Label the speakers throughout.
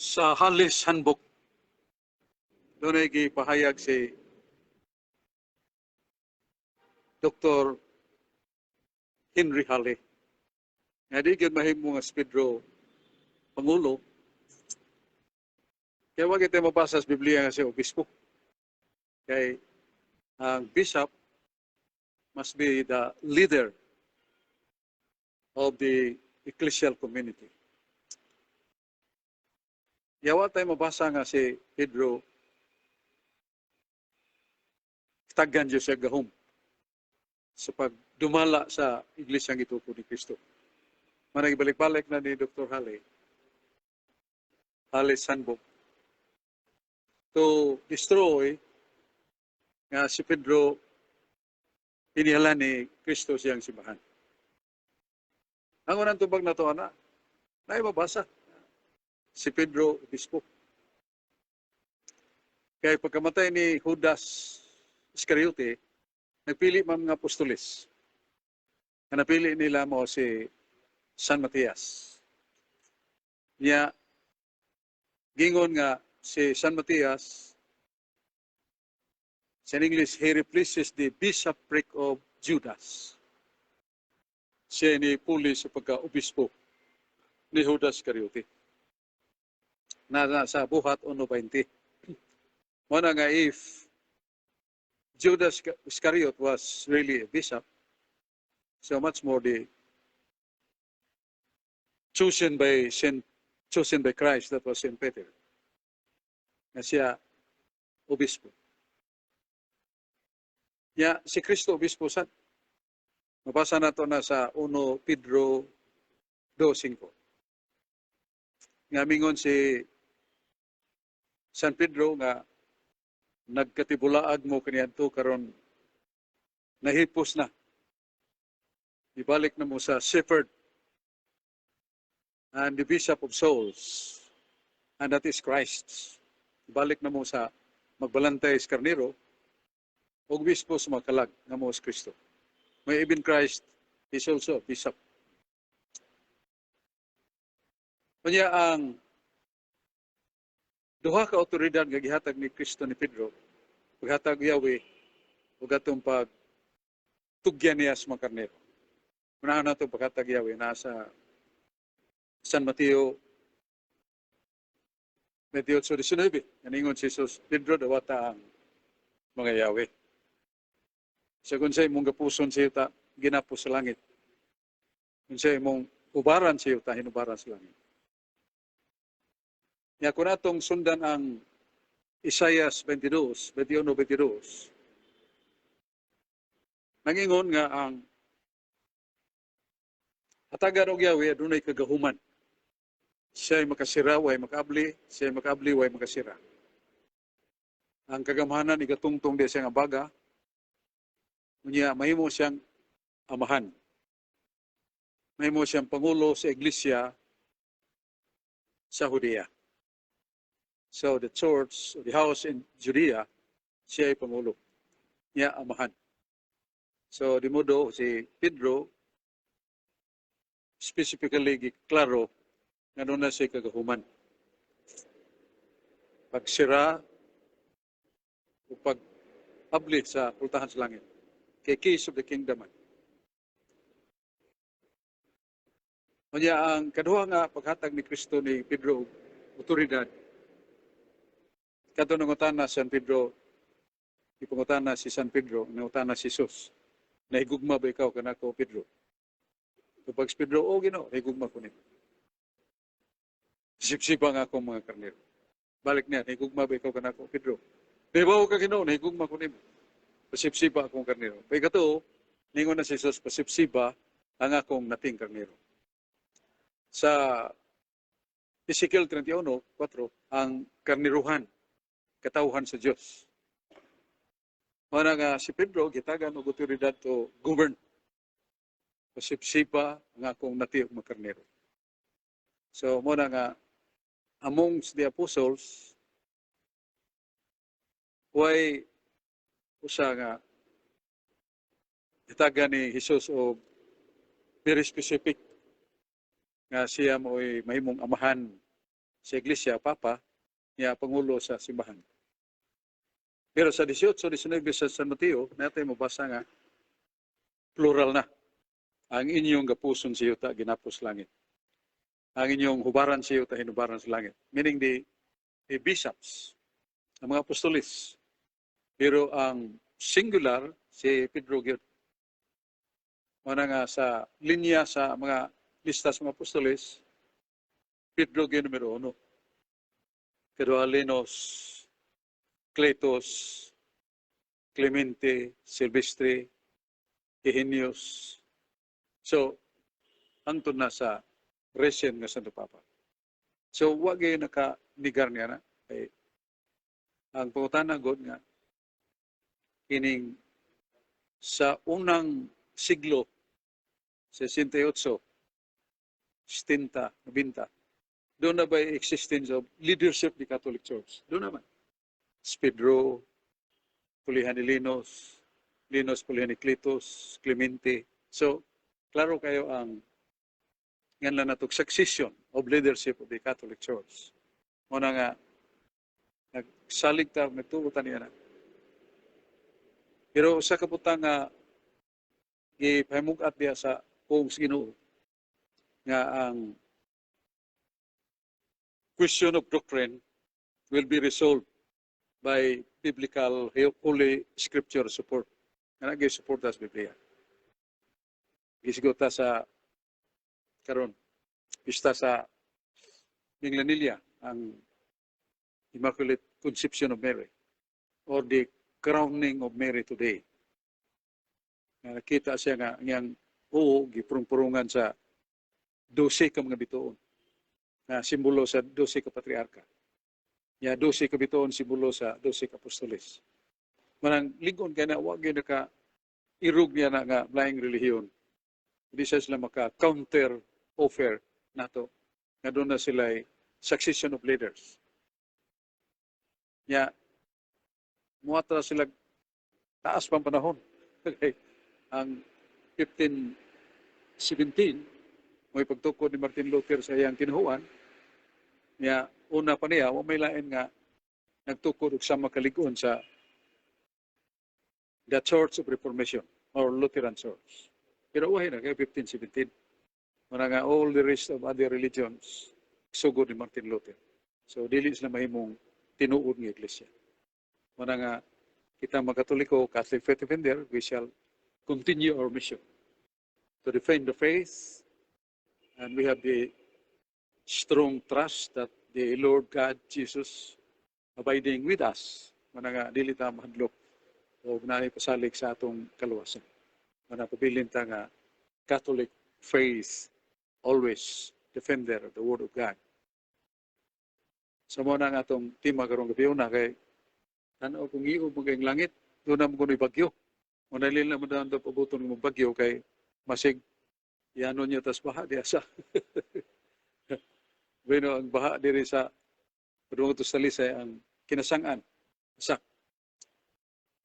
Speaker 1: Sa Halis Handbook, doon ay gipahayag si Dr. Henry Halley. Nga di gyud mahimo nga si Pedro Pangulo. Kaya wag ito mabasa sa Biblia nga siya obispo. Kay ang bishop must be the leader of the ecclesial community. Yawa tayo mabasa nga si Pedro taggan Diyos siya gahom sa pagdumala sa iglesyang ituko ni Kristo. Managibalik-balik na ni Dr. Halley's Handbook to destroy nga si Pedro inihala ni Kristo siyang simbahan. Ang unang tubag na ito, na ibabasa. Si Pedro, obispo. Kaya pagkamatay ni Judas Iscariote, nagpili mga apostoles. Ang napili nila mo si San Matias. Niya, gingon nga si San Matias, sa English, he replaces the bishopric of Judas. Siya ni puli sa pagka-obispo ni Judas Iscariote. Na sa buhat 1:20. Muna nga if Judas Iscariot was really a bishop, so much more the chosen by Christ, that was Saint Peter. Na siya obispo. Ya, si Kristo obispo sad. Mabasa nato na sa 1 Pedro 2:5. Nga mingon si San Pedro nga nagkatibulaag mo kaniadto karon nahipos na. Ibalik na mo sa shepherd and the bishop of souls, and that is Christ. Ibalik na mo sa magbalantay sa karnero o bispo sa makalag na mo sa Kristo. May even Christ is also a bishop. Kanya ang duha ka otoridad nga gihatag ni Kristo ni Pedro, paghatag Yahweh ug atong pagtugyan niya sa mga karnero. Unahan nato paghatag Yahweh nasa San Mateo 28:19. Naningon si Jesus, Pedro dawata ang mga Yahweh. Sa kung sa imong gapuson sa yuta, ginapos sa langit. Kung sa imong ubaran sa yuta, hinubaran sa langit. Kaya kung natong sundan ang Isaias 21:22, nangingon nga ang hatagan og Yahweh adunay kagahuman. Siya ay makasira, way makabli, siya ay makabli, way makasira. Ang kagamhanan igatungtong di siya nga baga, unya mahimo siyang amahan. Mahimo siyang pangulo sa iglesia sa Judea. So the church, the house in Judea, siya ay pangulo. Niya amahan. So di modo si Pedro specifically giklaro nga doon na siya kagahuman. Pagsira o pag-ablit sa pultahan sa langit. Kay keys of the kingdom. Kanya ang kaduha nga paghatag ni Kristo ni Pedro otoridad. Kato nangutan na San Pedro, ipangutan na si San Pedro, nangutan na si Jesus. Nahigugma ba ikaw kanako Pedro? Kapag si Pedro, Ginoo, nahigugma ko nito. Sipsipa nga akong mga karnero. Balik niya, nahigugma ba ikaw kanako Pedro? Nahibaw ka Ginoo, nahigugma ko nito. Pasipsipa akong karnero. Pag ito, ningon na si Jesus, pasipsipa ang akong nating karnero. Sa Ezekiel 31:4, ang karniruhan, katauhan sa Diyos. Mana nga si Pedro, gitagan og otoridad to govern. Pasipsipa ang akong natiyog mga karnero. So, muna nga, amongst the apostles, why usa nga itaga ni Jesus o very specific nga siya mo'y mahimong amahan sa iglesia, Papa, niya pangulo sa simbahan. Pero sa 18-19 sa San Mateo, natin mabasa nga, plural na. Ang inyong gapuson sa yuta, ginapos langit. Ang inyong hubaran sa yuta, hinubaran sa langit. Meaning the bishops, ang mga apostolis. Pero ang singular, si Pedro Gyud. Mana nga sa linya sa mga lista sa mga apostolis, Pedro Gyud numero 1. Pero Alenos, Cletus, Clemente, Silvestre, Ehenius. So, hangtod na sa recent nga Santo Papa. So, wag yung nakanigar niya na. Ay, ang pangutana god nga, kining sa unang siglo, 68, 70, 90, doon na ba yung existence of leadership ni Catholic Church? Doon naman. Pedro, pulihan ni Linos, pulihan ni Cletus, Clemente. So, klaro kayo ang yan lang natong succession of leadership of the Catholic Church. Muna nga, nagsalig ta, nagtubutan niya na. Pero sa kaputang nga, ipahimugat niya sa kung Ginoo nga ang question of doctrine will be resolved by biblical Holy Scripture support. Nga nag-support sa Biblia. Gisgota sa karon pista sa Minglanilla ang Immaculate Conception of Mary or the crowning of Mary today. Nakita siya nga niyang gipurong-purungan sa 12 ka mga bituon na simbolo sa 12 ka patriarka. Ya 12 ka bituon simbolo sa 12 ka apostoles. Manang lingon kay na wag gyud ka irog niya na nga laing relihiyon. Hindi siya sila maka-counter offer nato nga doon na sila succession of leaders. Ya muatra sila taas pang panahon. Okay. Ang 1517 may pagtukod ni Martin Luther sa iyang kinuhuan niya una pa niya may lain nga nagtukod og sama kalig-on sa the Church of Reformation or Lutheran Church. Pero uhay na kay 1517. Muna nga all the rest of other religions sugod ni Martin Luther. So dili sila mahimong tinuod ng iglesia. Muna nga kita mga Katoliko, Catholic Faith Defender, we shall continue our mission to defend the faith, and we have the strong trust that the Lord God Jesus abiding with us. Muna nga dili ta mahadlok o naay pasalig sa atong kaluwasan. Muna pabilin ta nga Catholic faith always defender of the Word of God. Sa muna nga atong tema karong gabi na kay tanaw kung iog maging langit, doon na mo kuno'y bagyo. Manalil na mo daan ito pabuton ng bagyo kay masig yano niya tas baha di asa. Bueno, ang baha diri sa padung to sa Lisay ang kinasangan. Sak.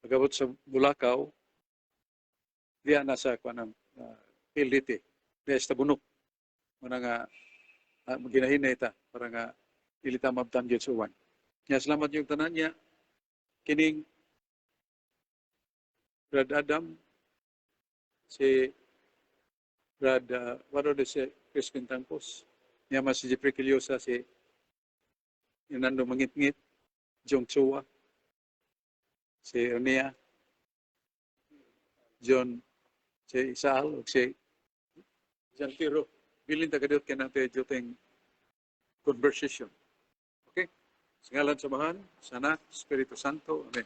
Speaker 1: Pagabot sa Bulacau, diya nasa kanang PLDT, diya sa bunok. Muna nga maginahinay ta para nga ilita mabtan gyud sa uwan. Nya salamat yung tanan niya kining Brad Adam, si Brad, si Crispin Tangpos, niya mas si Jeffrey Quillosa, si Yunando Mangit-ngit, Jong Chua, si Ernea, John, si Isaal, si John Tiro. Bilin tagadot ka natin yung conversation. Okay? Singalan samahan, sana, Espiritu Santo, Amen.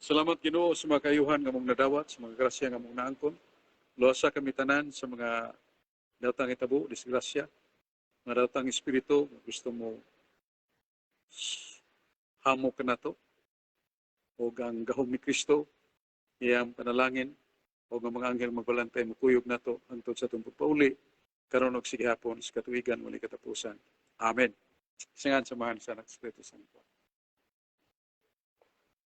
Speaker 1: Salamat Ginoo sa mga kayuhan nga mong nadawat, sa mga grasya nga mong naangkon. Luasa kami tanan sa mga datang itabo, disgrasya, mga datang espiritu, gusto mo hamo ka na to, o ang gahom ni Kristo, iyang panalangin, o ang mga anghel magbalantay, makuyog na to, hangtod sa itong pagpauli, karon og sige hapon, sa katuigan, muli katapusan. Amen. Singan samahan sa Espiritu Santo.